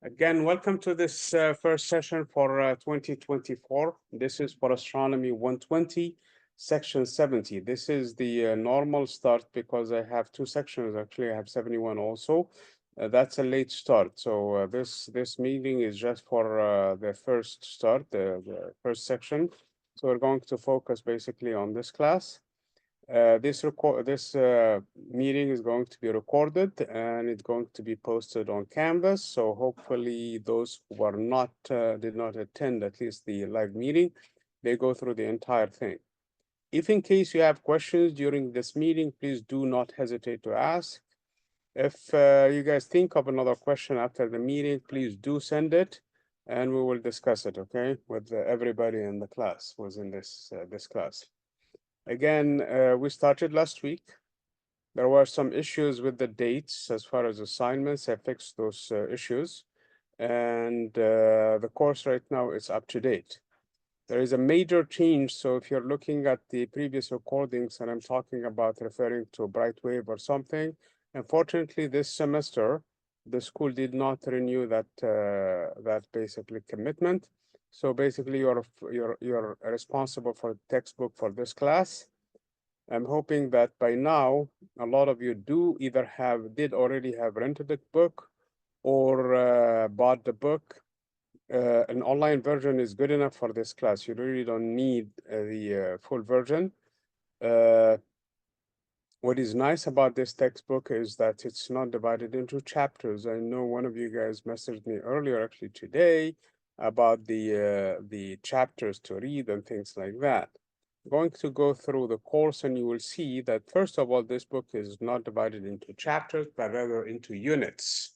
Again, welcome to this first session for 2024. This is for Astronomy 120, Section 70. This is the normal start because I have two sections. Actually, I have 71 also. That's a late start. So this meeting is just for the first start, the first section. So we're going to focus basically on this class. This meeting is going to be recorded and it's going to be posted on Canvas. So hopefully those who are not did not attend at least the live meeting, they go through the entire thing. If in case you have questions during this meeting, please do not hesitate to ask. If you guys think of another question after the meeting, please do send it and we will discuss it, okay, with everybody in the class who's in this class. Again, we started last week. There were some issues with the dates as far as assignments. I fixed those issues. And the course right now is up to date. There is a major change. So if you're looking at the previous recordings and I'm talking about referring to Brightwave or something, unfortunately, this semester, the school did not renew that basically commitment. So basically, you're responsible for the textbook for this class. I'm hoping that by now, a lot of you did already have rented the book or bought the book. An online version is good enough for this class. You really don't need the full version. What is nice about this textbook is that it's not divided into chapters. I know one of you guys messaged me earlier, actually today, about the chapters to read and things like that. I'm going to go through the course and you will see that first of all, this book is not divided into chapters, but rather into units,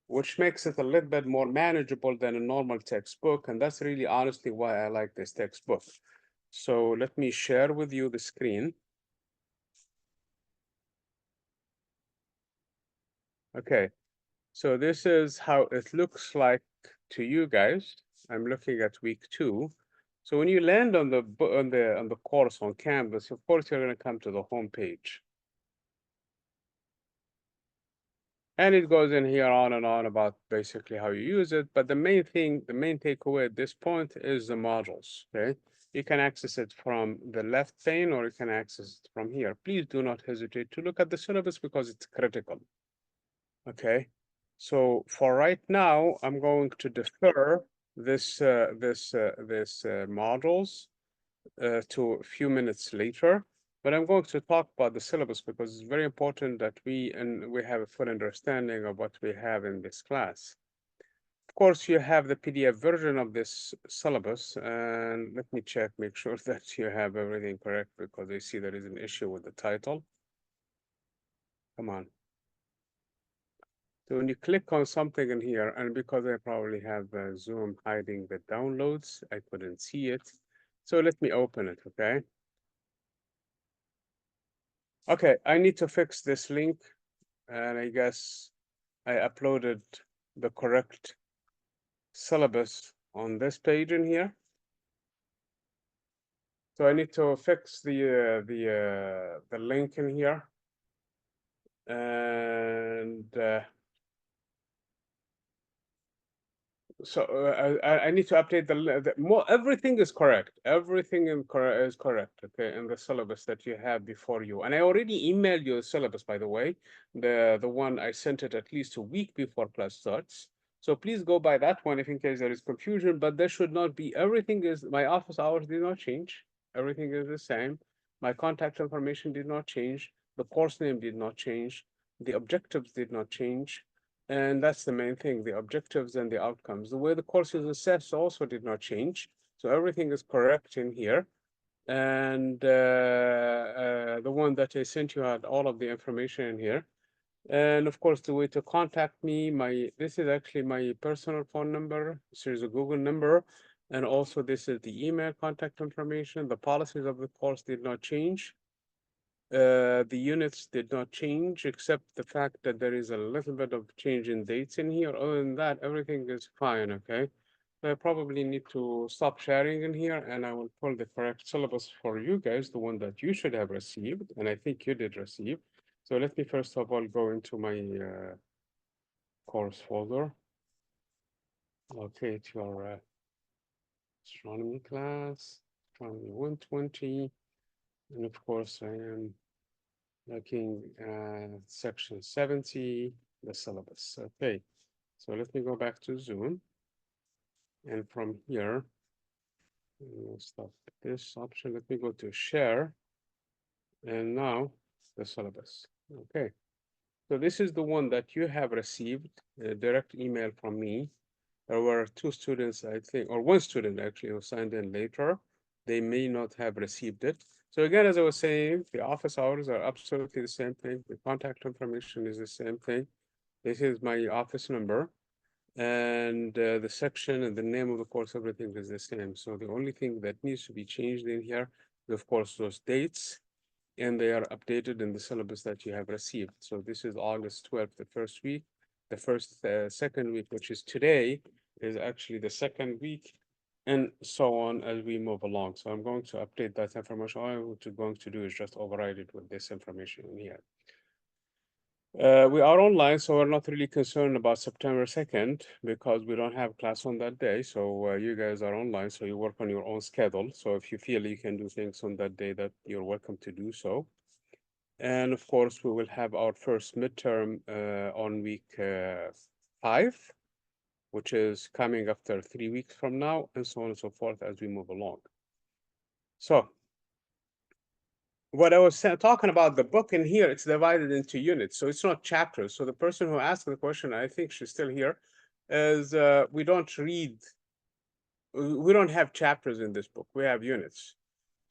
which makes it a little bit more manageable than a normal textbook. And that's really honestly why I like this textbook. So let me share with you the screen. Okay. So this is how it looks like to you guys. I'm looking at week 2. So when you land on the course on Canvas, of course you're going to come to the home page. And it goes in here on and on about basically how you use it. But the main takeaway at this point is the modules. Okay. You can access it from the left pane or you can access it from here. Please do not hesitate to look at the syllabus because it's critical. Okay. So for right now, I'm going to defer this modules to a few minutes later, but I'm going to talk about the syllabus because it's very important that we have a full understanding of what we have in this class. Of course, you have the PDF version of this syllabus, and let me check, make sure that you have everything correct because I see there is an issue with the title. Come on. So when you click on something in here, and because I probably have Zoom hiding the downloads, I couldn't see it. So let me open it, okay? Okay, I need to fix this link, and I guess I uploaded the correct syllabus on this page in here. So I need to fix the link in here, and so I need to update the more. Everything is correct. Everything is correct. Okay, in the syllabus that you have before you. And I already emailed you the syllabus, by the way. The one I sent it at least a week before class starts. So please go by that one if in case there is confusion. But there should not be. Everything is. My office hours did not change. Everything is the same. My contact information did not change. The course name did not change. The objectives did not change. And that's the main thing, the objectives and the outcomes. The way the course is assessed also did not change. So everything is correct in here. And the one that I sent you had all of the information in here. And of course, the way to contact me, this is actually my personal phone number. This is a Google number. And also this is the email contact information. The policies of the course did not change. The units did not change, except the fact that there is a little bit of change in dates in here. Other than that, everything is fine, okay? So I probably need to stop sharing in here, and I will pull the correct syllabus for you guys, the one that you should have received, and I think you did receive. So let me first of all go into my course folder. locate your astronomy class, astronomy 120. And of course, I am looking at section 70, the syllabus. Okay, so let me go back to Zoom. And from here, we'll stop this option. Let me go to share. And now the syllabus. Okay, so this is the one that you have received, a direct email from me. There were two students, I think, or one student actually, who signed in later. They may not have received it. So again, as I was saying, the office hours are absolutely the same thing. The contact information is the same thing. This is my office number. And the section and the name of the course, everything is the same. So the only thing that needs to be changed in here is, of course, those dates, and they are updated in the syllabus that you have received. So this is August 12th, the first week. The second week, which is today, is actually the second week, and so on as we move along. So I'm going to update that information. All I'm going to do is just override it with this information in here. We are online, so we're not really concerned about September 2nd because we don't have class on that day. So you guys are online, so you work on your own schedule. So if you feel you can do things on that day, that you're welcome to do so. And of course, we will have our first midterm on week 5, which is coming after 3 weeks from now, and so on and so forth as we move along. So what I was talking about, the book in here, it's divided into units, so it's not chapters. So the person who asked the question, I think she's still here, is we don't have chapters in this book. We have units.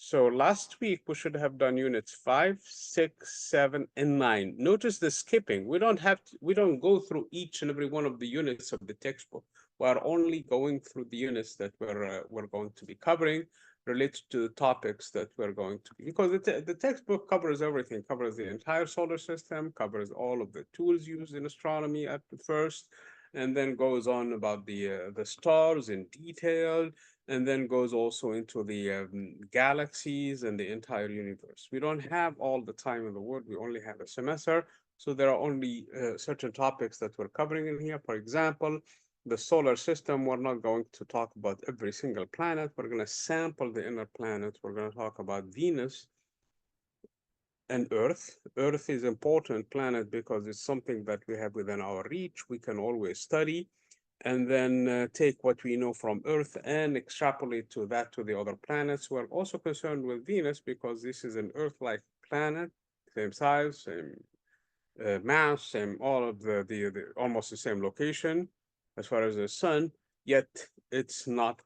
So last week we should have done units 5, 6, 7, and 9. Notice the skipping. We don't go through each and every one of the units of the textbook. We are only going through the units that we're going to be covering related to the topics that we're going to be, because the textbook covers everything, covers the entire solar system, covers all of the tools used in astronomy at the first, and then goes on about the stars in detail, and then goes also into the galaxies and the entire universe. We don't have all the time in the world. We only have a semester. So there are only certain topics that we're covering in here. For example, the solar system, we're not going to talk about every single planet. We're going to sample the inner planets. We're going to talk about Venus and Earth. Earth is an important planet because it's something that we have within our reach. We can always study, and then take what we know from Earth and extrapolate to the other planets. We're also concerned with Venus because this is an Earth-like planet, same size, same mass, same all of the almost the same location as far as the sun, yet it's not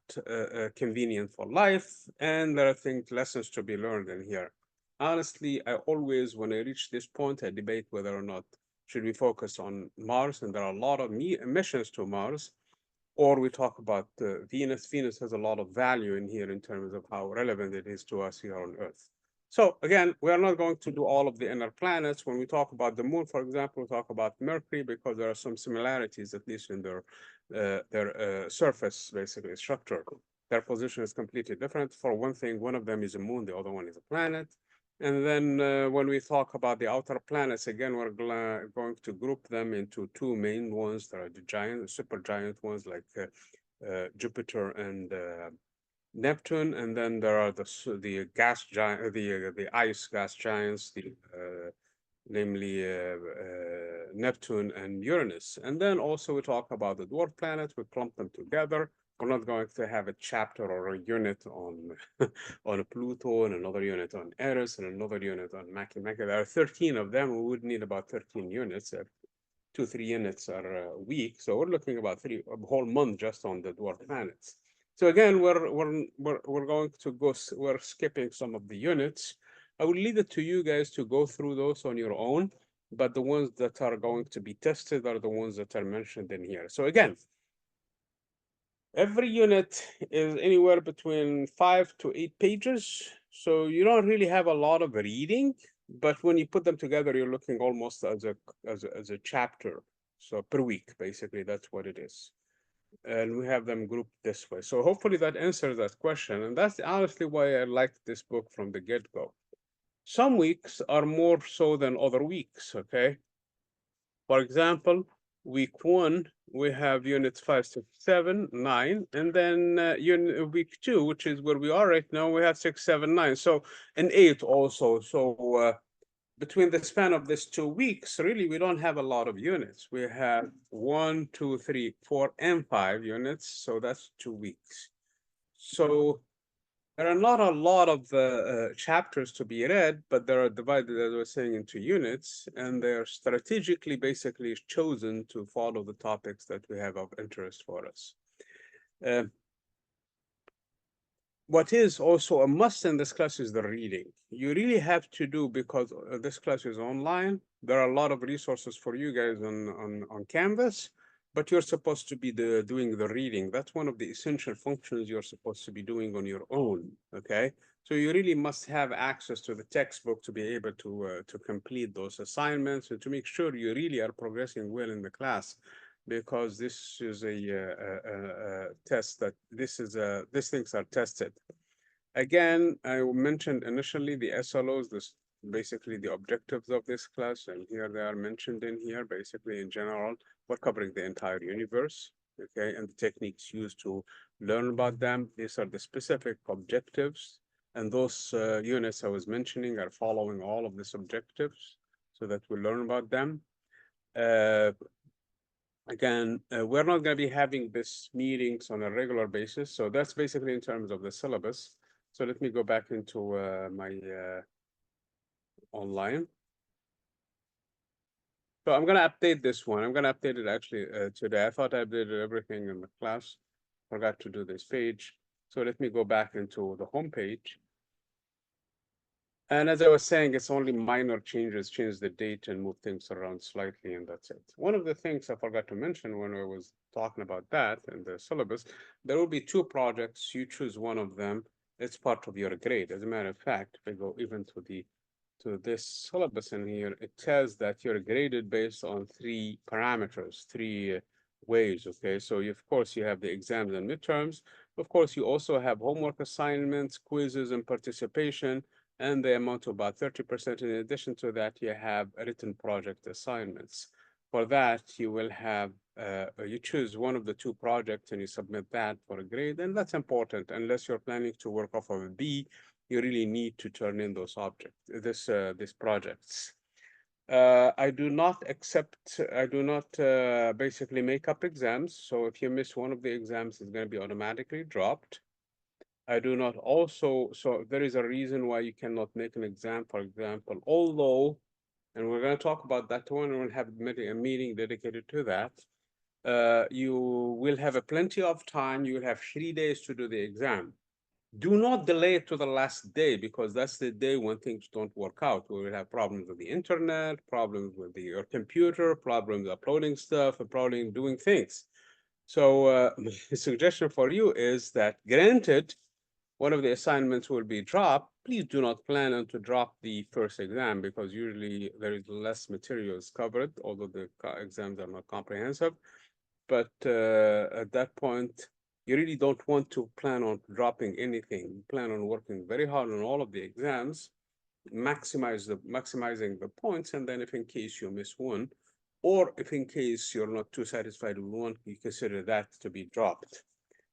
convenient for life, and there are lessons to be learned in here. Honestly, I always, when I reach this point, I debate whether or not should we focus on Mars, and there are a lot of missions to Mars, or we talk about Venus. Venus has a lot of value in here in terms of how relevant it is to us here on Earth. So again, we are not going to do all of the inner planets. When we talk about the moon, for example, we talk about Mercury because there are some similarities, at least in their surface, basically structure. Their position is completely different. For one thing, one of them is a moon, the other one is a planet. And then when we talk about the outer planets, again, we're going to group them into two main ones. There are the giant, super giant ones like Jupiter and Neptune, and then there are the gas giant, the ice gas giants, namely Neptune and Uranus. And then also we talk about the dwarf planets. We clump them together. We're not going to have a chapter or a unit on on Pluto, and another unit on Eris, and another unit on Makemake. There are 13 of them. We would need about 13 units. 2-3 units are a week, so we're looking about a whole month just on the dwarf planets. So again, we're going to go. We're skipping some of the units. I will leave it to you guys to go through those on your own, but the ones that are going to be tested are the ones that are mentioned in here. So again, every unit is anywhere between 5 to 8 pages. So you don't really have a lot of reading, but when you put them together, you're looking almost as a chapter. So per week, basically, that's what it is. And we have them grouped this way. So hopefully that answers that question. And that's honestly why I liked this book from the get-go. Some weeks are more so than other weeks, okay? For example, week 1 we have units 5, 6, 7, 9, and then unit week 2, which is where we are right now, we have 6, 7, 9. So and 8 also. So between the span of this 2 weeks, really, we don't have a lot of units. We have 1, 2, 3, 4, and 5 units. So that's 2 weeks. So there are not a lot of chapters to be read, but they are divided, as I was saying, into units, and they're strategically basically chosen to follow the topics that we have of interest for us. Uh, what is also a must in this class is the reading. You really have to do, because this class is online. There are a lot of resources for you guys on Canvas, but you're supposed to be doing the reading. That's one of the essential functions you're supposed to be doing on your own, okay? So you really must have access to the textbook to be able to complete those assignments and to make sure you really are progressing well in the class, because this is a test that these things are tested. Again, I mentioned initially the SLOs, this basically the objectives of this class, and here they are mentioned in here. Basically, in general, we're covering the entire universe, okay, and the techniques used to learn about them. These are the specific objectives, and those units I was mentioning are following all of these objectives so that we learn about them. Uh, Again, we're not going to be having these meetings on a regular basis. So that's basically in terms of the syllabus. So let me go back into my online. So I'm going to update this one. I'm going to update it actually today. I thought I updated everything in the class. Forgot to do this page. So let me go back into the home page. And as I was saying, it's only minor changes, change the date and move things around slightly, and that's it. One of the things I forgot to mention when I was talking about that and the syllabus, there will be 2 projects. You choose one of them. It's part of your grade. As a matter of fact, if I go even to this syllabus in here, it says that you're graded based on 3 parameters, 3 ways, okay? So of course, you have the exams and midterms. Of course, you also have homework assignments, quizzes, and participation, and they amount to about 30%. In addition to that, you have written project assignments. For that, you will have, you choose one of the 2 projects and you submit that for a grade, and that's important. Unless you're planning to work off of a B, you really need to turn in those these projects. I do not basically make up exams. So if you miss one of the exams, it's going to be automatically dropped. I do not also, so there is a reason why you cannot make an exam, for example, although, and we're going to talk about that one, and we'll have a meeting dedicated to that. You will have plenty of time. You will have 3 days to do the exam. Do not delay it to the last day, because that's the day when things don't work out. We will have problems with the internet, problems with your computer, problems uploading stuff, and problems doing things. So the suggestion for you is that, granted, one of the assignments will be dropped, please do not plan on to drop the first exam, because usually there is less materials covered, although the exams are not comprehensive. But at that point, you really don't want to plan on dropping anything. Plan on working very hard on all of the exams, maximizing the points, and then if in case you miss one, or if in case you're not too satisfied with one, you consider that to be dropped.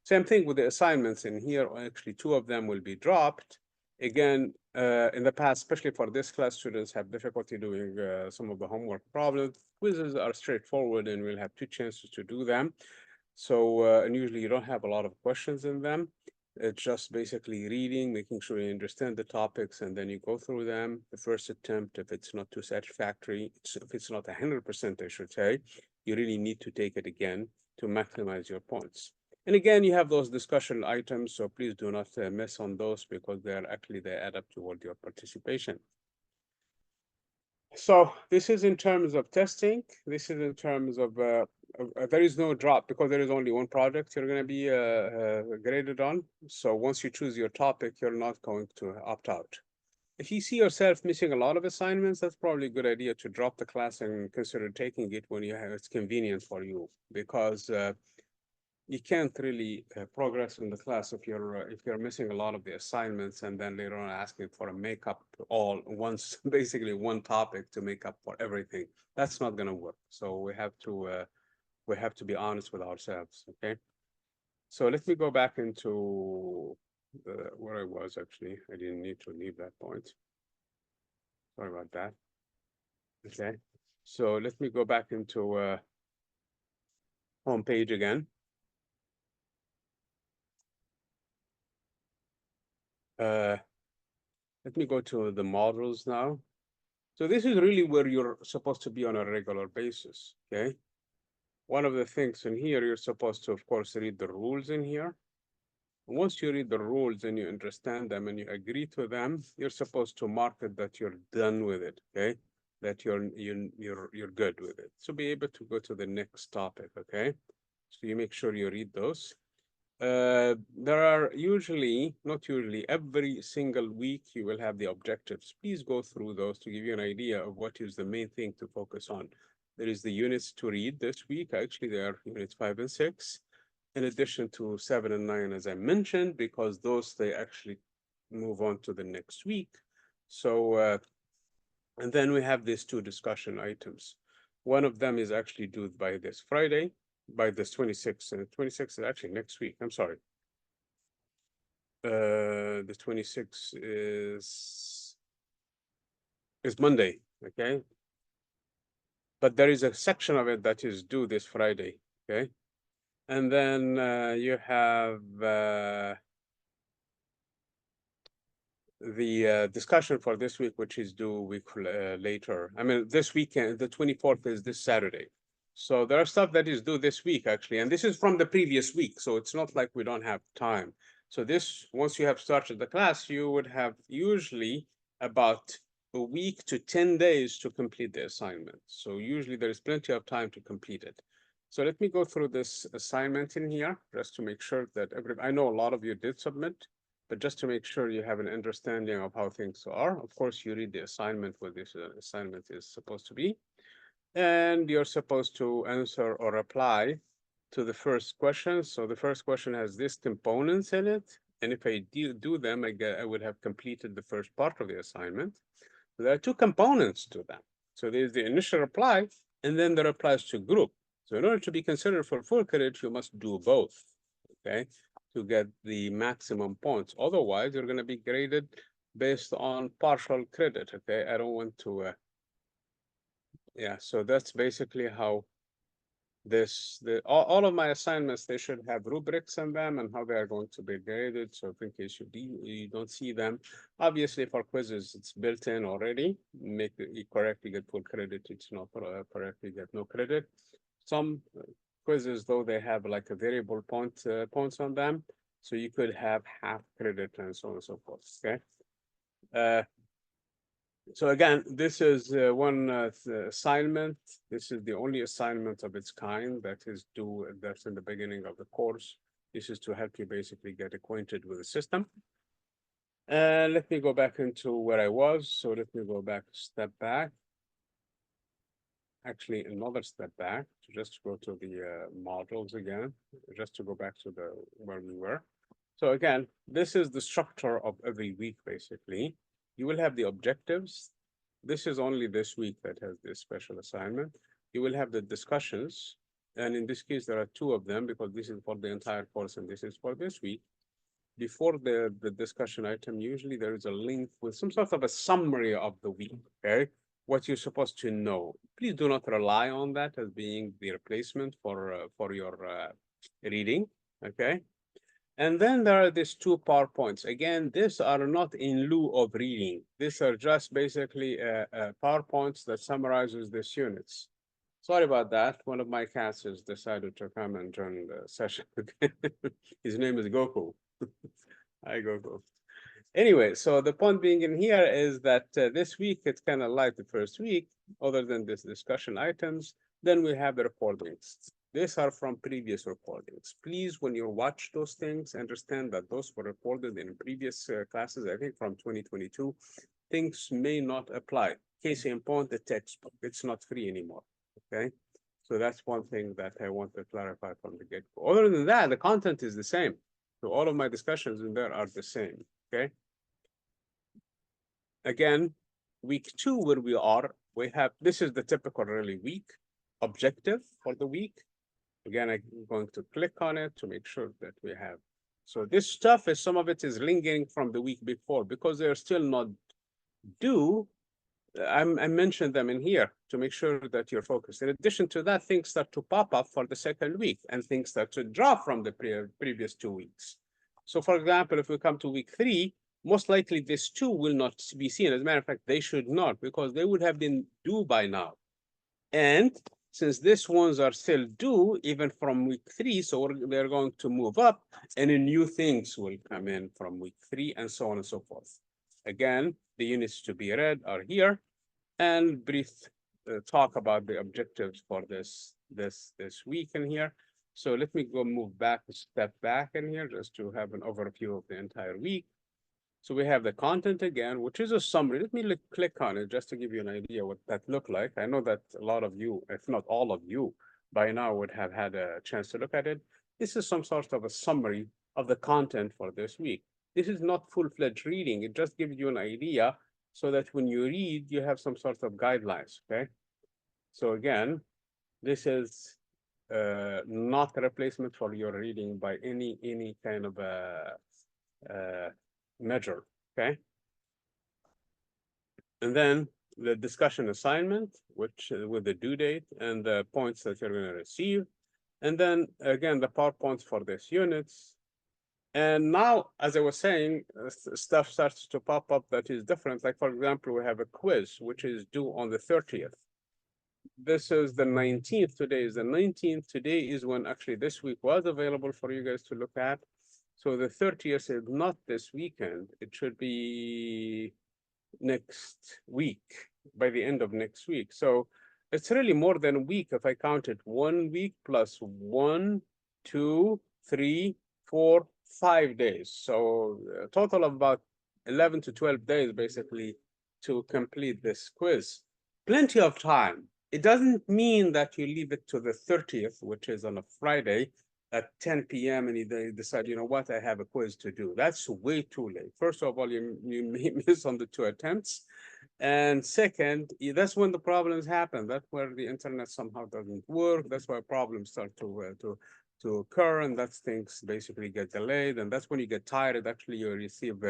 Same thing with the assignments in here. Actually, 2 of them will be dropped. Again, in the past, especially for this class, students have difficulty doing some of the homework problems. Quizzes are straightforward, and we'll have 2 chances to do them. So, and usually you don't have a lot of questions in them. It's just basically reading, making sure you understand the topics, and then you go through them. The first attempt, if it's not too satisfactory, if it's not 100%, I should say, you really need to take it again to maximize your points. And again, you have those discussion items, so please do not miss on those, because they add up toward your participation. So this is in terms of testing. This is in terms of, there is no drop, because there is only one project you're going to be graded on. So once you choose your topic, you're not going to opt out. If you see yourself missing a lot of assignments, that's probably a good idea to drop the class and consider taking it when it's convenient for you, because you can't really progress in the class if you're missing a lot of the assignments, and then later on asking for a makeup all once, basically one topic to make up for everything. That's not going to work. So we have to We have to be honest with ourselves, okay? So let me go back into where I was actually. I didn't need to leave that point. Sorry about that. Okay. So let me go back into home page again. Let me go to the models now. So this is really where you're supposed to be on a regular basis, okay? One of the things in here, you're supposed to, of course, read the rules in here. Once you read the rules and you understand them and you agree to them, you're supposed to mark it that you're done with it, okay? That you're good with it. So be able to go to the next topic, okay? So you make sure you read those. There are usually, not usually, every single week you will have the objectives. Please go through those to give you an idea of what is the main thing to focus on. There is the units to read this week. Actually, there are units 5 and 6, in addition to 7 and 9, as I mentioned, because those, they actually move on to the next week. So, and then we have these 2 discussion items. One of them is actually due by this Friday, by this 26th, and 26th is actually next week. I'm sorry. The 26th is Monday, okay? But there is a section of it that is due this Friday, okay? And then you have the discussion for this week, which is due a week later. I mean, this weekend, the 24th is this Saturday. So there are stuff that is due this week, actually, and this is from the previous week. So it's not like we don't have time. So this, once you have started the class, you would have usually about a week to 10 days to complete the assignment. So usually there is plenty of time to complete it. So let me go through this assignment in here, just to make sure that I know a lot of you did submit, but just to make sure you have an understanding of how things are. Of course, you read the assignment, what this assignment is supposed to be, and you're supposed to answer or reply to the first question. So the first question has these components in it, and if I do them, I would have completed the first part of the assignment. So there are 2 components to them. So there's the initial reply, and then the replies to group. So in order to be considered for full credit, you must do both, okay, to get the maximum points. Otherwise, you're going to be graded based on partial credit, okay? I don't want to, yeah, so that's basically how all of my assignments, they should have rubrics in them and how they are going to be graded. So in case you don't see them, obviously for quizzes, it's built in already. Make it correct, you get full credit. It's not correct, you get no credit. Some quizzes, though, they have like a variable points on them. So you could have half credit and so on and so forth, okay? So again, this is one assignment. This is the only assignment of its kind that is due, that's in the beginning of the course. This is to help you basically get acquainted with the system. And let me go back into where I was. So let me go back, step back. Actually, another step back to just go to the models again, just to go back to where we were. So again, this is the structure of every week, basically. You will have the objectives. This is only this week that has this special assignment. You will have the discussions. And in this case, there are 2 of them because this is for the entire course and this is for this week. Before the discussion item, usually there is a link with some sort of a summary of the week, okay? What you're supposed to know. Please do not rely on that as being the replacement for your reading, okay? And then there are these 2 PowerPoints. Again, these are not in lieu of reading. These are just basically PowerPoints that summarizes these units. Sorry about that. One of my cats has decided to come and join the session. His name is Goku. Hi, Goku. Anyway, so the point being in here is that this week, it's kind of like the first week, other than this discussion items. Then we have the recordings. These are from previous recordings. Please, when you watch those things, understand that those were recorded in previous classes, I think from 2022. Things may not apply. Case in point, the textbook, it's not free anymore, okay? So that's one thing that I want to clarify from the get-go. Other than that, the content is the same. So all of my discussions in there are the same, okay? Again, week 2, where we are, we have, this is the typical really week objective for the week. Again, I'm going to click on it to make sure that we have. So this stuff is, some of it is lingering from the week before because they're still not due. I mentioned them in here to make sure that you're focused. In addition to that, things start to pop up for the second week and things start to drop from the previous 2 weeks. So for example, if we come to week 3, most likely this 2 will not be seen. As a matter of fact, they should not, because they would have been due by now. And since these ones are still due, even from week 3, so they're going to move up, and new things will come in from week 3, and so on and so forth. Again, the units to be read are here, and brief talk about the objectives for this week in here. So let me go move back a step back in here just to have an overview of the entire week. So we have the content again, which is a summary. Let me click on it just to give you an idea what that looked like. I know that a lot of you, if not all of you, by now would have had a chance to look at it. This is some sort of a summary of the content for this week. This is not full-fledged reading. It just gives you an idea so that when you read, you have some sort of guidelines, okay? So again, this is not a replacement for your reading by any kind of measure, okay? And then the discussion assignment, which with the due date and the points that you're going to receive. And then again, the PowerPoints for these units. And now, as I was saying, stuff starts to pop up that is different. Like, for example, we have a quiz, which is due on the 30th. This is the 19th. Today is the 19th. Today is when actually this week was available for you guys to look at. So the 30th is not this weekend. It should be next week, by the end of next week. So it's really more than a week if I count it. 1 week plus 1, 2, 3, 4, 5 days. So a total of about 11 to 12 days basically to complete this quiz. Plenty of time. It doesn't mean that you leave it to the 30th, which is on a Friday at 10 p.m. and you decide, you know what, I have a quiz to do. That's way too late. First of all, you may miss on the 2 attempts. And second, that's when the problems happen. That's where the internet somehow doesn't work. That's why problems start to occur, and that's things basically get delayed. And that's when you get tired. Actually, you receive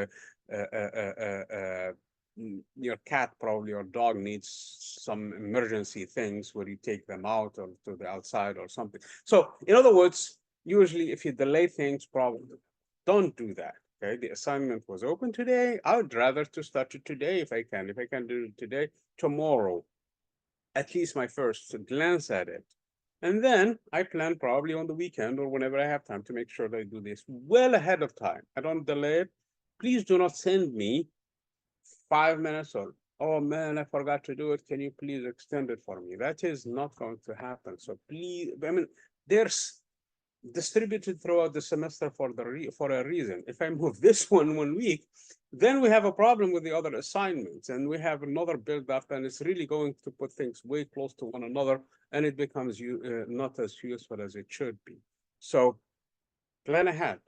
your cat probably or dog needs some emergency things where you take them out or to the outside or something. So in other words, usually if you delay things, probably don't do that. Okay, the assignment was open today. I would rather to start it today if I can. If I can do it today, tomorrow, at least my first glance at it. And then I plan probably on the weekend or whenever I have time to make sure that I do this well ahead of time. I don't delay it. Please do not send me 5 minutes or, oh man, I forgot to do it. Can you please extend it for me? That is not going to happen. So please, I mean, there's distributed throughout the semester for a reason. If I move this one week, then we have a problem with the other assignments and we have another build up and it's really going to put things way close to one another and it becomes not as useful as it should be. So plan ahead.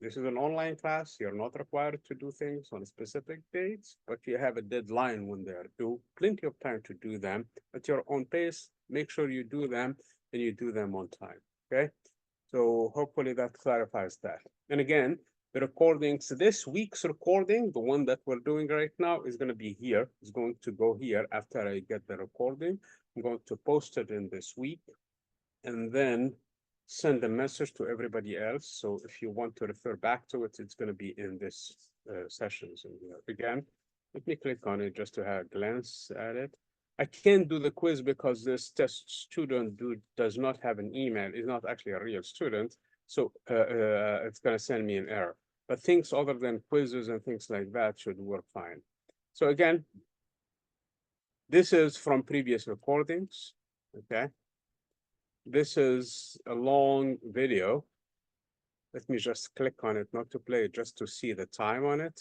This is an online class. You're not required to do things on specific dates, but you have a deadline when they are due. Plenty of time to do them at your own pace. Make sure you do them and you do them on time, okay? So hopefully that clarifies that. And again, the recordings, this week's recording, the one that we're doing right now is going to be here. It's going to go here after I get the recording. I'm going to post it in this week and then send a message to everybody else. So if you want to refer back to it, it's going to be in this sessions. And again, let me click on it just to have a glance at it. I can't do the quiz because this test student does not have an email. Is not actually a real student. So it's going to send me an error. But things other than quizzes and things like that should work fine. So again, this is from previous recordings, okay? This is a long video. Let me just click on it, not to play it, just to see the time on it.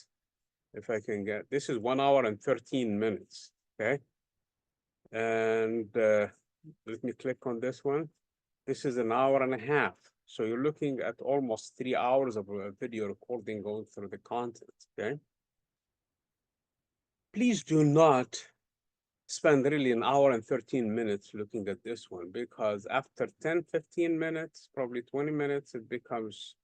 If I can get, this is 1 hour and 13 minutes, okay? And let me click on this one. This is 1 hour and a half. So you're looking at almost 3 hours of a video recording going through the content, okay? Please do not spend really an hour and 13 minutes looking at this one, because after 10, 15 minutes, probably 20 minutes, it becomes,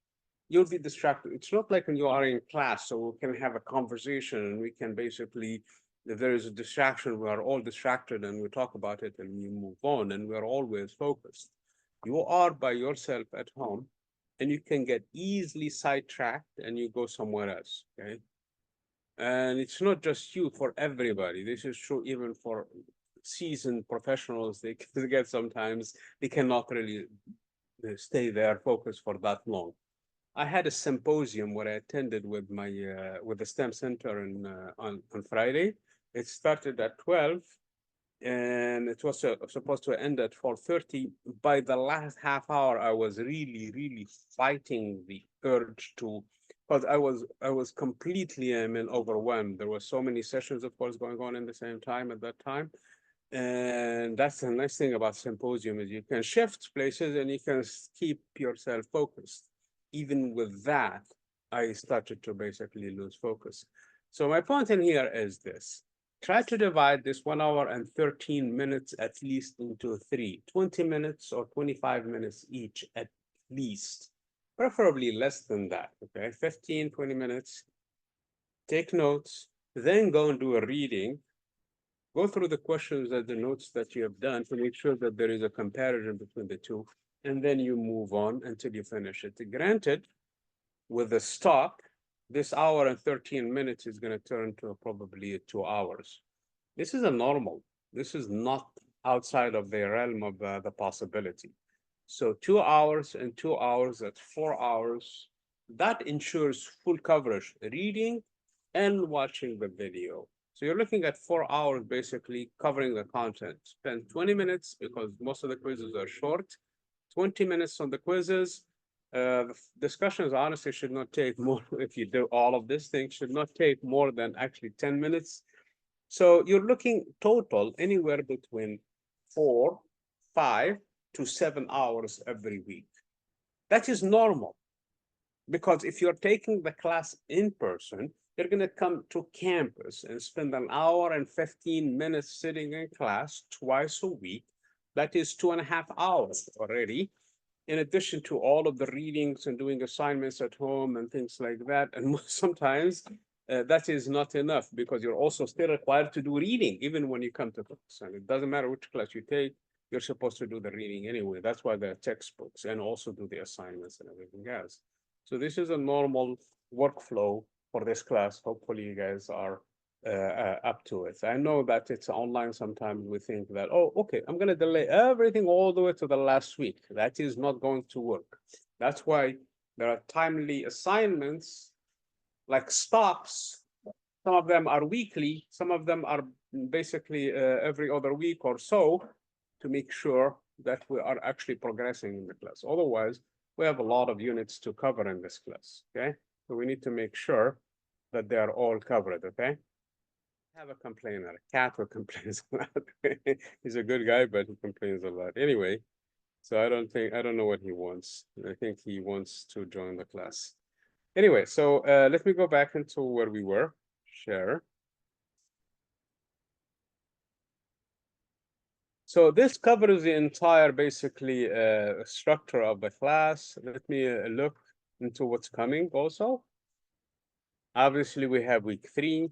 you'll be distracted. It's not like when you are in class, so we can have a conversation and we can basically, if there is a distraction, we are all distracted and we talk about it and we move on and we're always focused. You are by yourself at home and you can get easily sidetracked and you go somewhere else, okay? And it's not just you, for everybody. This is true even for seasoned professionals. They can get sometimes, they cannot really stay there focused for that long. I had a symposium where I attended with my with the STEM Center on Friday. It started at 12 and it was supposed to end at 4:30. By the last half hour, I was really fighting the urge to, because I was completely overwhelmed. There were so many sessions, of course, going on in the same time at that time. And that's the nice thing about symposium, is you can shift places and you can keep yourself focused. Even with that, I started to basically lose focus. So my point in here is this: try to divide this 1 hour and 13 minutes at least into 20 minutes or 25 minutes each at least, preferably less than that, okay? 15, 20 minutes, take notes, then go and do a reading. Go through the questions and the notes that you have done to make sure that there is a comparison between the two, and then you move on until you finish it. Granted, with the stock, this hour and 13 minutes is going to turn to probably 2 hours. This is a normal. This is not outside of the realm of the possibility. So 2 hours and 2 hours, that's 4 hours. That ensures full coverage, reading and watching the video. So you're looking at 4 hours basically covering the content. Spend 20 minutes because most of the quizzes are short, 20 minutes on the quizzes. The discussions honestly should not take more, if you do all of this thing, should not take more than actually 10 minutes. So you're looking total anywhere between 4, 5 to 7 hours every week. That is normal, because if you're taking the class in person, you're going to come to campus and spend an hour and 15 minutes sitting in class twice a week. That is 2.5 hours already, in addition to all of the readings and doing assignments at home and things like that. And sometimes that is not enough, because you're also still required to do reading even when you come to class. And it doesn't matter which class you take, you're supposed to do the reading anyway. That's why there are textbooks, and also do the assignments and everything else. So this is a normal workflow for this class. Hopefully you guys are up to it. I know that it's online. Sometimes we think that, oh, okay, I'm going to delay everything all the way to the last week. That is not going to work. That's why there are timely assignments like stops. Some of them are weekly, some of them are basically every other week or so, to make sure that we are actually progressing in the class. Otherwise, we have a lot of units to cover in this class, okay? So we need to make sure that they are all covered, okay? I have a complainer, a cat who complains a lot. He's a good guy, but he complains a lot. Anyway, so I don't know what he wants. I think he wants to join the class. Anyway, so let me go back into where we were. Share. So this covers the entire basically structure of the class. Let me look into what's coming also. Obviously, we have week 3,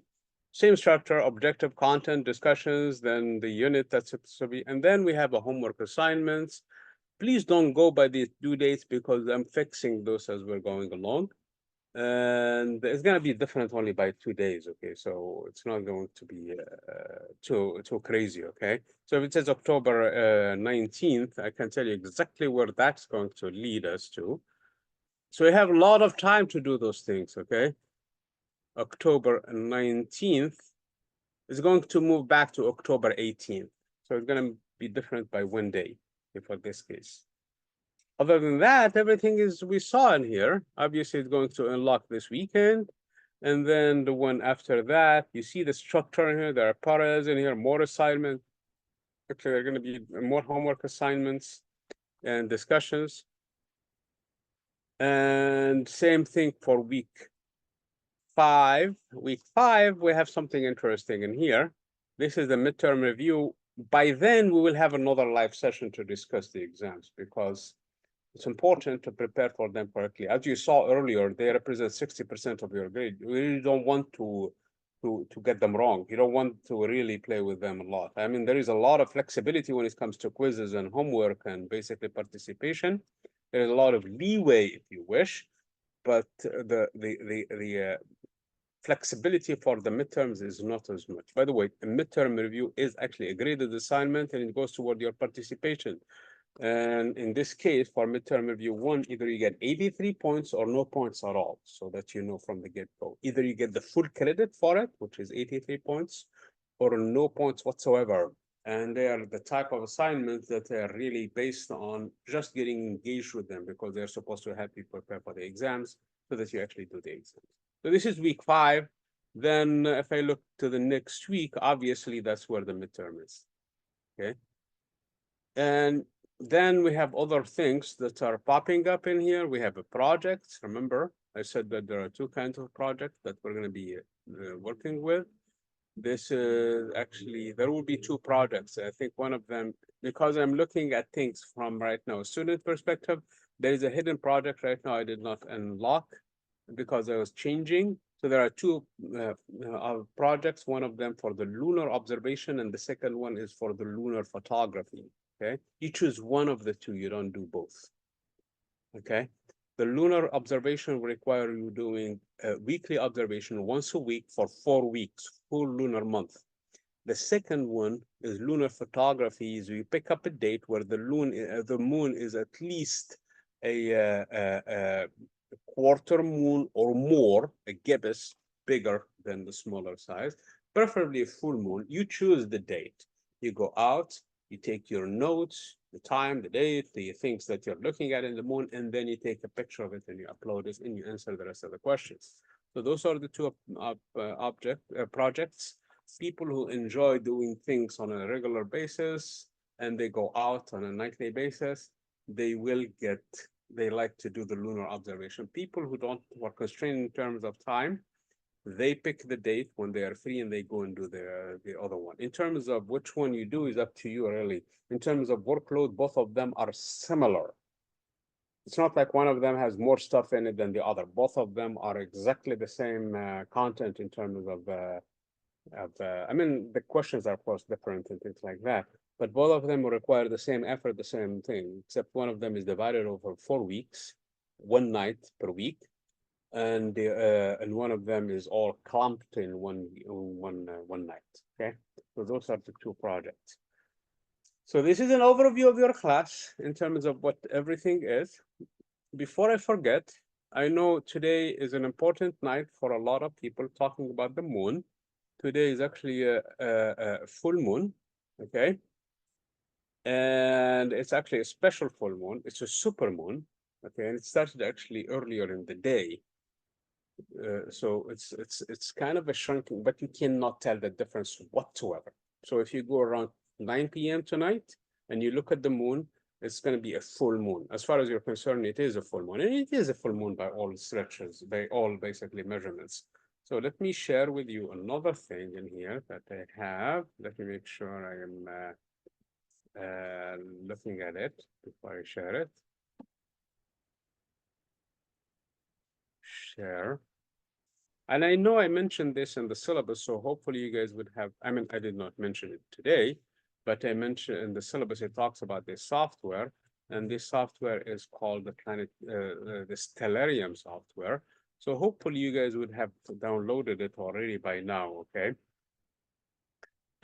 same structure, objective content, discussions, then the unit that's supposed to be, and then we have a homework assignments. Please don't go by the due dates, because I'm fixing those as we're going along. And it's going to be different only by 2 days, okay? So it's not going to be too crazy, okay? So if it says October 19th, I can tell you exactly where that's going to lead us to. So we have a lot of time to do those things, okay? October 19th is going to move back to October 18th. So it's going to be different by 1 day for this case. Other than that, everything is we saw in here. Obviously, it's going to unlock this weekend. And then the one after that, you see the structure in here. There are paras in here, more assignments. Actually, there are going to be more homework assignments and discussions. And same thing for week 5. Week 5, we have something interesting in here. This is the midterm review. By then, we will have another live session to discuss the exams because it's important to prepare for them correctly. As you saw earlier, they represent 60% of your grade. You really don't want to get them wrong. You don't want to really play with them a lot. I mean, there is a lot of flexibility when it comes to quizzes and homework and basically participation. There's a lot of leeway if you wish, but the flexibility for the midterms is not as much. By the way, a midterm review is actually a graded assignment and it goes toward your participation. And in this case, for midterm review one, either you get 83 points or no points at all, so that you know from the get-go. Either you get the full credit for it, which is 83 points, or no points whatsoever. And they are the type of assignments that are really based on just getting engaged with them because they're supposed to help you prepare for the exams so that you actually do the exams. So this is week 5. Then if I look to the next week, obviously that's where the midterm is, okay? And then we have other things that are popping up in here. We have a project. Remember, I said that there are 2 kinds of projects that we're going to be working with. This is actually, there will be 2 projects. I think one of them, because I'm looking at things from right now, a student perspective, there is a hidden project right now I did not unlock because I was changing. So there are 2 projects, one of them for the lunar observation, and the second one is for the lunar photography. Okay, you choose one of the 2, you don't do both. Okay, the lunar observation will require you doing a weekly observation once a week for 4 weeks, full lunar month. The second one is lunar photography. Is you pick up a date where the moon is at least a quarter moon or more, a gibbous, bigger than the smaller size, preferably a full moon. You choose the date. You go out, you take your notes, the time, the date, the things that you're looking at in the moon, and then you take a picture of it and you upload it and you answer the rest of the questions. So those are the 2 projects. People who enjoy doing things on a regular basis and they go out on a nightly basis, they like to do the lunar observation. People who are constrained in terms of time, they pick the date when they are free and they go and do the other one. In terms of which one you do is up to you really. In terms of workload, both of them are similar. It's not like one of them has more stuff in it than the other. Both of them are exactly the same content in terms of I mean, the questions are of course different and things like that, but both of them will require the same effort, the same thing, except one of them is divided over 4 weeks, 1 night per week, and one of them is all clumped in one night. Okay, so those are the 2 projects. So this is an overview of your class in terms of what everything is. Before I forget, I know today is an important night for a lot of people talking about the moon. Today is actually a full moon, okay? And it's actually a special full moon. It's a super moon, okay? And it started actually earlier in the day. So it's kind of a shrinking, but you cannot tell the difference whatsoever. So if you go around 9 p.m. tonight and you look at the moon, it's going to be a full moon. As far as you're concerned, it is a full moon. And it is a full moon by all stretches, by all basically measurements. So let me share with you another thing in here that I have. Let me make sure I am looking at it before I share it. Share. And I know I mentioned this in the syllabus, so hopefully you guys would have, I mean, I did not mention it today, but I mentioned in the syllabus, it talks about this software, and this software is called the Stellarium software. So hopefully you guys would have downloaded it already by now, okay?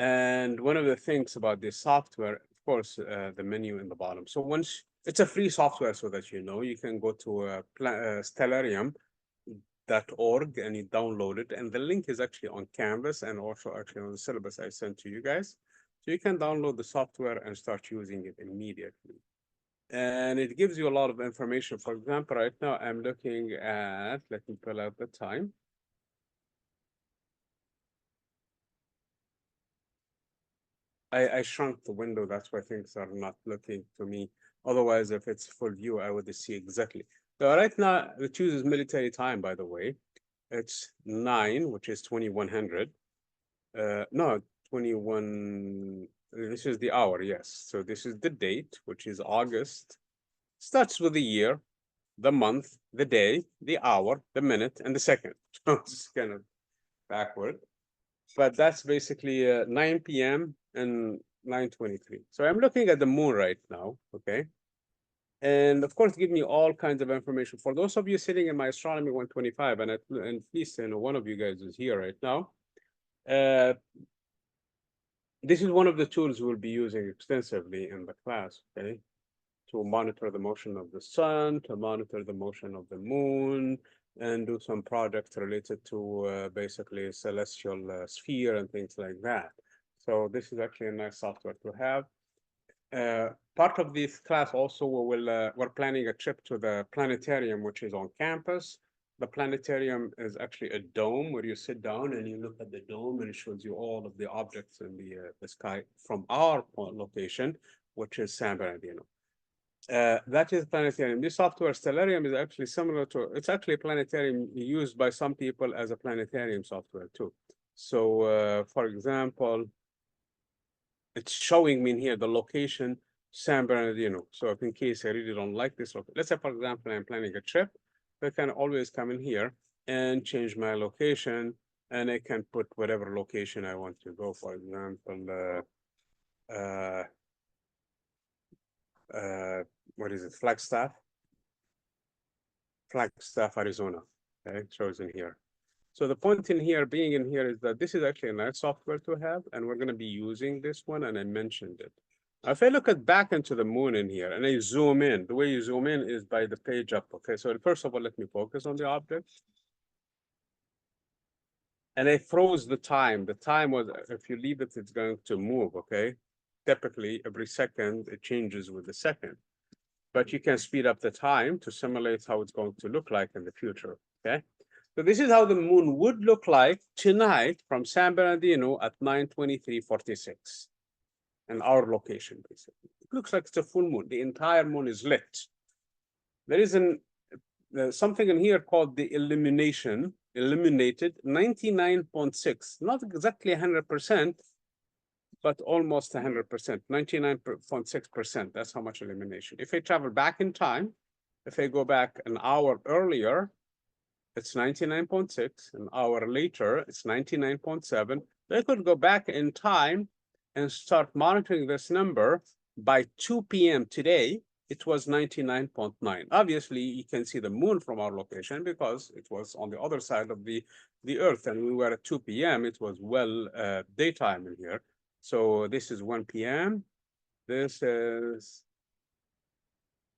And one of the things about this software, of course, the menu in the bottom. So once, it's a free software so that you know, you can go to Stellarium.org and you download it. And the link is actually on Canvas and also actually on the syllabus I sent to you guys. So you can download the software and start using it immediately. And it gives you a lot of information. For example, right now I'm looking at, let me pull out the time. I shrunk the window, that's why things are not looking to me. Otherwise, if it's full view, I would see exactly. So right now, it chooses military time, by the way. It's 9, which is 2100. No, 21, this is the hour, yes. So this is the date, which is August. Starts with the year, the month, the day, the hour, the minute, and the second. So it's kind of backward. But that's basically 9 p.m. and 9:23. So I'm looking at the moon right now, okay? And of course, give me all kinds of information. For those of you sitting in my Astronomy 125, and at least one of you guys is here right now, this is one of the tools we'll be using extensively in the class, okay? To monitor the motion of the sun, to monitor the motion of the moon, and do some projects related to basically celestial sphere and things like that. So this is actually a nice software to have. Part of this class also, we're planning a trip to the planetarium, which is on campus. The planetarium is actually a dome where you sit down and you look at the dome and it shows you all of the objects in the sky from our location, which is San Bernardino. That is planetarium. This software, Stellarium, is actually similar to, it's actually a planetarium used by some people as a planetarium software too. So for example, it's showing me in here the location, San Bernardino. So if in case I really don't like this, let's say, for example, I'm planning a trip, I can always come in here and change my location, and I can put whatever location I want to go. For example, what is it? Flagstaff, Arizona. Okay, it shows in here. So the point in here, being in here, is that this is actually a nice software to have, and we're going to be using this one, and I mentioned it. Now, if I look at back into the moon in here, and I zoom in, the way you zoom in is by the page up, okay? So first of all, let me focus on the object. And I froze the time. The time was, if you leave it, it's going to move, okay? Typically, every second, it changes with the second. But you can speed up the time to simulate how it's going to look like in the future, okay? So this is how the moon would look like tonight from San Bernardino at 9:23:46 in our location, basically. It looks like it's a full moon. The entire moon is lit. There is something in here called the illuminated 99.6, not exactly 100%, but almost 100%, 99.6%. That's how much illumination. If I travel back in time, if I go back an hour earlier, it's 99.6. An hour later, it's 99.7. They could go back in time and start monitoring this number. By 2 p.m. today, it was 99.9. Obviously, you can see the moon from our location because it was on the other side of the Earth, and we were at 2 p.m. It was daytime in here. So this is 1 p.m. This is,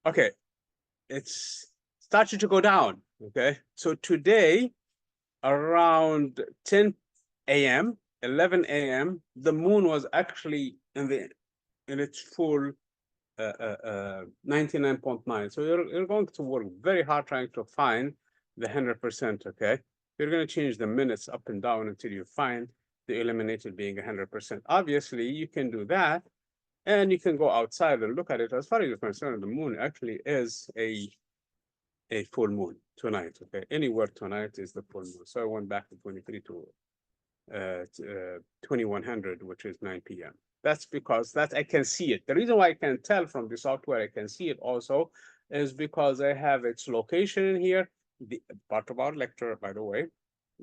okay, it's started to go down, okay? So today, around 10 a.m., 11 a.m., the moon was actually in its full 99.9. So you're going to work very hard trying to find the 100%, okay? You're going to change the minutes up and down until you find the illuminated being 100%. Obviously, you can do that, and you can go outside and look at it. As far as you're concerned, the moon actually is a full moon tonight, okay? Anywhere tonight is the full moon. So I went back to 23 to 2100, which is 9 p.m. That's because I can see it. The reason why I can tell from the software I can see it also is because I have its location in here. The part of our lecture, by the way,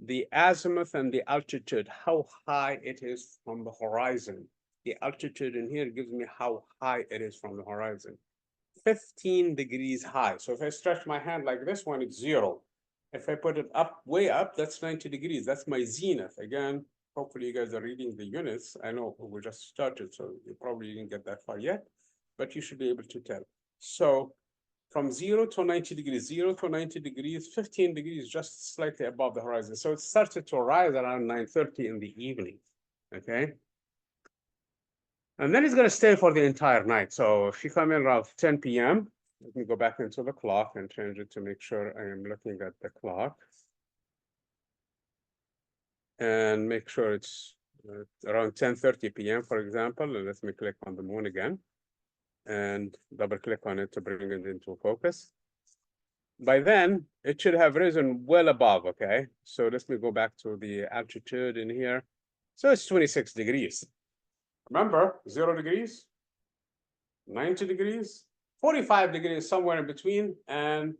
the azimuth and the altitude, how high it is from the horizon. The altitude in here gives me how high it is from the horizon. 15 degrees high. So if I stretch my hand like this one, it's 0. If I put it up, way up, that's 90 degrees. That's my zenith. Again, hopefully you guys are reading the units. I know we just started, so you probably didn't get that far yet, but you should be able to tell. So from 0 to 90 degrees, 0 to 90 degrees, 15 degrees, just slightly above the horizon. So it started to rise around 9:30 in the evening, okay? And then it's going to stay for the entire night. So if you come in around 10 p.m., let me go back into the clock and change it to make sure I am looking at the clock. And make sure it's around 10:30 p.m., for example. And let me click on the moon again and double click on it to bring it into focus. By then, it should have risen well above, okay? So let me go back to the altitude in here. So it's 26 degrees. Remember, 0 degrees, 90 degrees, 45 degrees, somewhere in between, and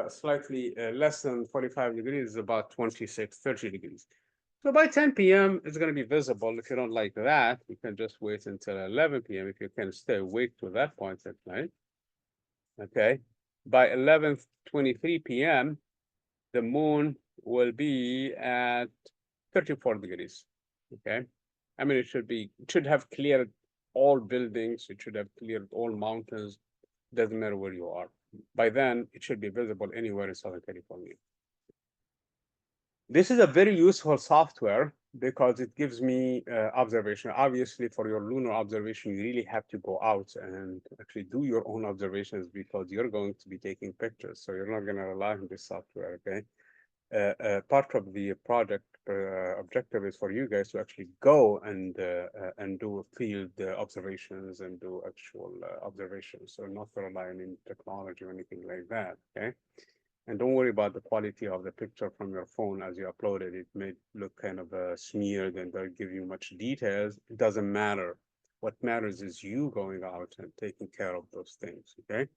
slightly less than 45 degrees is about 26, 30 degrees. So by 10 p.m., it's going to be visible. If you don't like that, you can just wait until 11 p.m. if you can stay awake to that point at night. Okay. By 11:23 p.m., the moon will be at 34 degrees. Okay. I mean, it should have cleared all buildings. It should have cleared all mountains. Doesn't matter where you are. By then, it should be visible anywhere in Southern California. This is a very useful software because it gives me observation. Obviously, for your lunar observation, you really have to go out and actually do your own observations because you're going to be taking pictures. So you're not going to rely on this software, okay? Part of the project objective is for you guys to actually go and do field observations and do actual observations. So not to rely on any technology or anything like that, okay? And don't worry about the quality of the picture from your phone as you upload it. It may look kind of smeared and don't give you much details. It doesn't matter. What matters is you going out and taking care of those things, okay?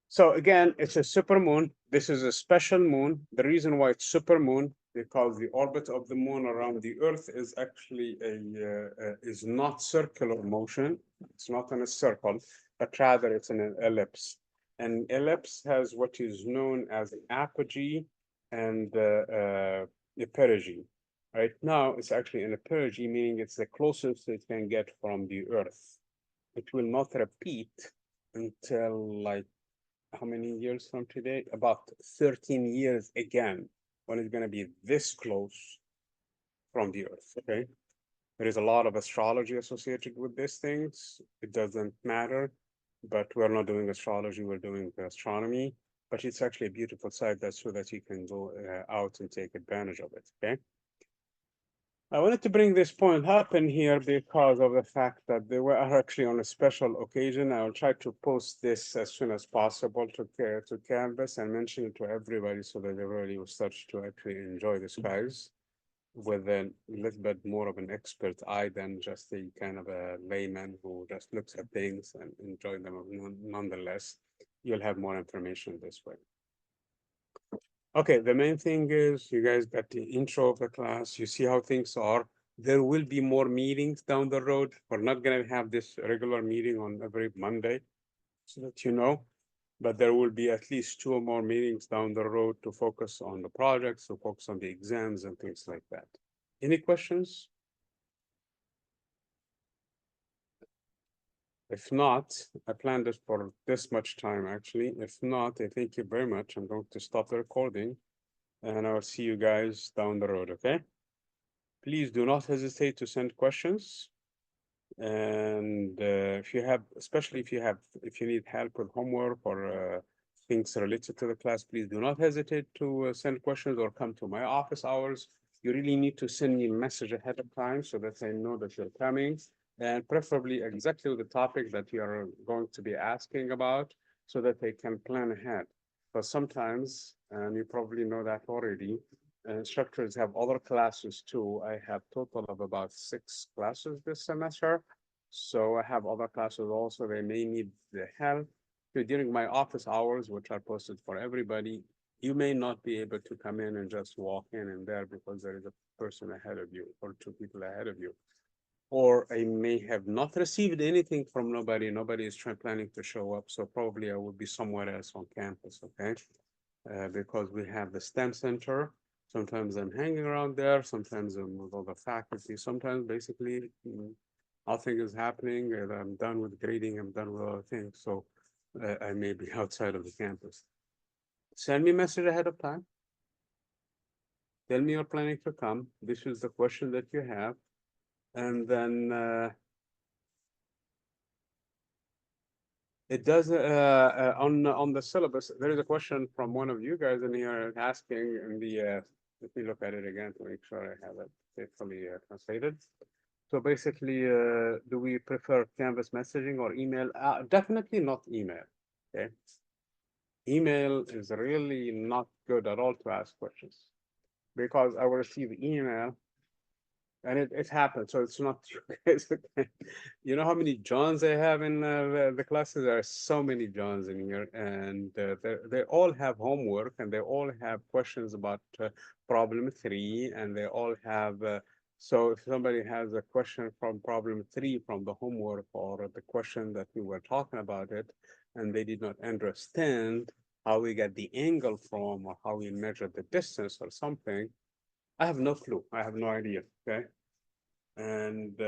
So again, it's a supermoon. This is a special moon. The reason why it's supermoon, because the orbit of the moon around the Earth is actually is not circular motion. It's not in a circle, but rather it's in an ellipse. An ellipse has what is known as apogee and perigee. Right now, it's actually an perigee, meaning it's the closest it can get from the Earth. It will not repeat until like how many years from today? About 13 years again, when it's going to be this close from the Earth, okay? There is a lot of astrology associated with these things. It doesn't matter, but we're not doing astrology, we're doing astronomy. But it's actually a beautiful sight that's so that you can go out and take advantage of it, okay? I wanted to bring this point up in here because of the fact that they were actually on a special occasion. I will try to post this as soon as possible to Canvas and mention it to everybody so that everybody will start to actually enjoy the skies with a little bit more of an expert eye than just a kind of a layman who just looks at things and enjoy them nonetheless. You'll have more information this way. Okay, the main thing is you guys got the intro of the class. You see how things are. There will be more meetings down the road. We're not going to have this regular meeting on every Monday, so that you know. But there will be at least 2 or more meetings down the road to focus on the projects, to focus on the exams and things like that. Any questions? If not, I planned this for this much time actually. If not, I thank you very much. I'm going to stop the recording and I'll see you guys down the road, okay? Please do not hesitate to send questions. And if you have, especially if you need help with homework or things related to the class, please do not hesitate to send questions or come to my office hours. You really need to send me a message ahead of time so that I know that you're coming, and preferably exactly the topic that you are going to be asking about so that they can plan ahead. But sometimes, and you probably know that already, instructors have other classes too. I have total of about 6 classes this semester. So I have other classes also. They may need the help. So during my office hours, which are posted for everybody, you may not be able to come in and just walk in and there because there is a person ahead of you or 2 people ahead of you. Or I may have not received anything from nobody. Nobody is planning to show up. So probably I will be somewhere else on campus, okay? Because we have the STEM center. Sometimes I'm hanging around there. Sometimes I'm with all the faculty. Sometimes basically nothing is happening. And I'm done with grading. I'm done with other things. So I may be outside of the campus. Send me a message ahead of time. Tell me you're planning to come. This is the question that you have. And then it does on the syllabus. There is a question from one of you guys in here asking in the. Let me look at it again to make sure I have it faithfully translated. So basically, do we prefer Canvas messaging or email? Definitely not email. Okay. Email is really not good at all to ask questions. because I will receive email and it happened. So it's not you guys. You know how many Johns I have in the classes? There are so many Johns in here, and they all have homework and they all have questions about problem 3, and they all have. So if somebody has a question from problem 3 from the homework or the question that we were talking about it, and they did not understand how we get the angle from or how we measure the distance or something, I have no clue. I have no idea. Okay. And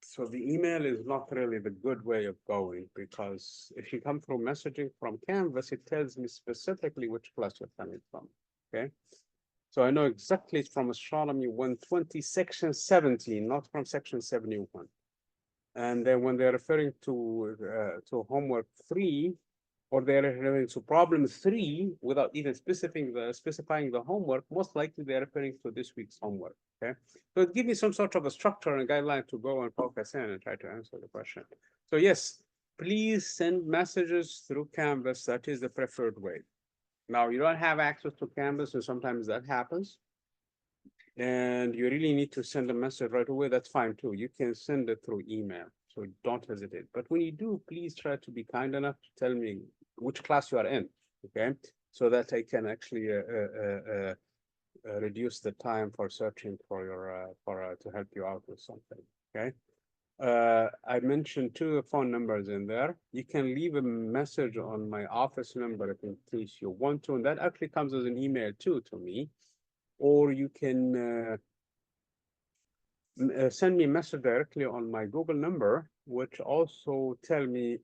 so the email is not really the good way of going, because if you come through messaging from Canvas, it tells me specifically which class you're coming from. Okay. So I know exactly it's from Astronomy 120, section 17, not from section 71. And then when they're referring to homework 3, or they're referring to problem 3 without even specifying the homework, most likely they're referring to this week's homework. Okay, so it gives me some sort of a structure and guideline to go and focus in and try to answer the question. So yes, please send messages through Canvas. That is the preferred way. Now you don't have access to Canvas, and sometimes that happens, and you really need to send a message right away. That's fine too. You can send it through email, so don't hesitate. But when you do, please try to be kind enough to tell me which class you are in, okay? So that I can actually reduce the time for searching for your to help you out with something, okay? I mentioned 2 phone numbers in there. You can leave a message on my office number if in case you want to, and that actually comes as an email too to me. Or you can send me a message directly on my Google number, which also tell me,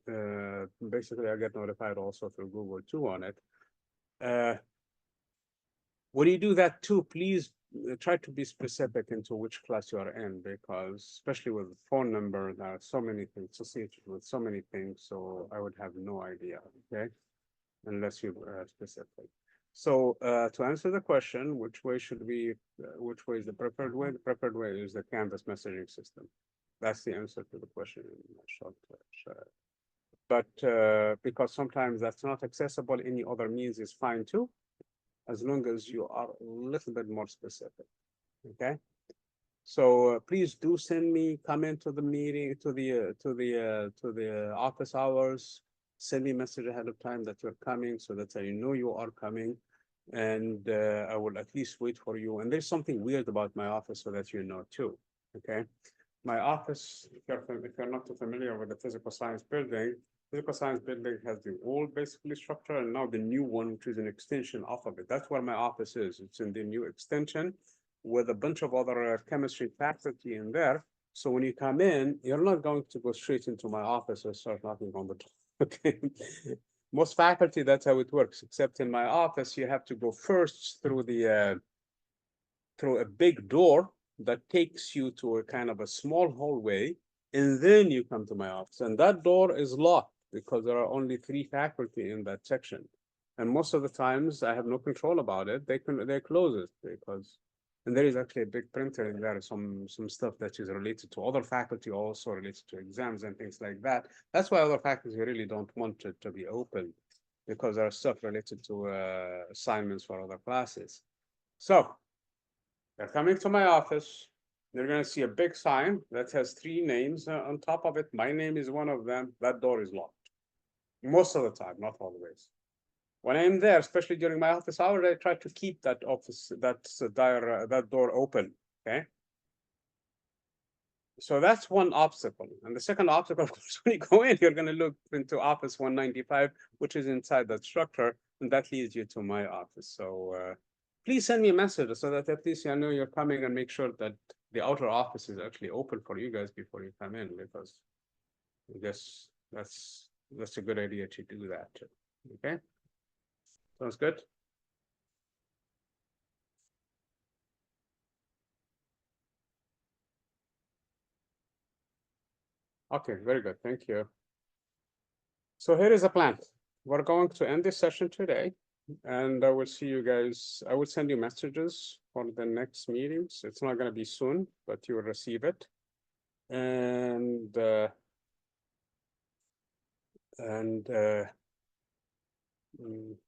basically I get notified also through Google too on it. When you do that too, please try to be specific into which class you are in, because especially with the phone number, there are so many things associated with so many things, so I would have no idea, okay, unless you specific. So to answer the question, which way is the preferred way? The preferred way is the Canvas messaging system. That's the answer to the question in a short. But because sometimes that's not accessible, any other means is fine too, as long as you are a little bit more specific, okay? So please do send me, come into the meeting, to the office hours, send me a message ahead of time that you're coming so that I know you are coming, and I will at least wait for you. And there's something weird about my office so that you know too, okay? My office, if you're not too familiar with the physical science building has the old basically structure, and now the new one, which is an extension off of it. That's where my office is. It's in the new extension with a bunch of other chemistry faculty in there. So when you come in, you're not going to go straight into my office and start knocking on the door. Okay. Most faculty, that's how it works, except in my office, you have to go first through a big door that takes you to a kind of a small hallway, and then you come to my office. And that door is locked because there are only 3 faculty in that section. And most of the times I have no control about it. They close it because, and there is actually a big printer in there, some stuff that is related to other faculty, also related to exams and things like that. That's why other faculty really don't want it to be open, because there are stuff related to assignments for other classes. So they're coming to my office. They're going to see a big sign that has 3 names on top of it. My name is one of them. That door is locked. Most of the time, not always. When I'm there, especially during my office hours, I try to keep that that door open. Okay. So that's one obstacle. And the second obstacle, of course, when you go in, you're going to look into office 195, which is inside that structure, and that leads you to my office. So please send me a message so that at least I know you're coming, and make sure that the outer office is actually open for you guys before you come in, because I guess that's a good idea to do that too. Okay, sounds good. Okay, very good. Thank you. So here is a plan. We're going to end this session today, and I will see you guys. I will send you messages for the next meetings. It's not going to be soon, but you will receive it. And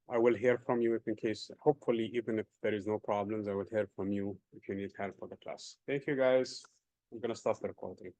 I will hear from you if in case, hopefully, even if there is no problems, I will hear from you if you need help for the class. Thank you, guys. I'm gonna stop the recording.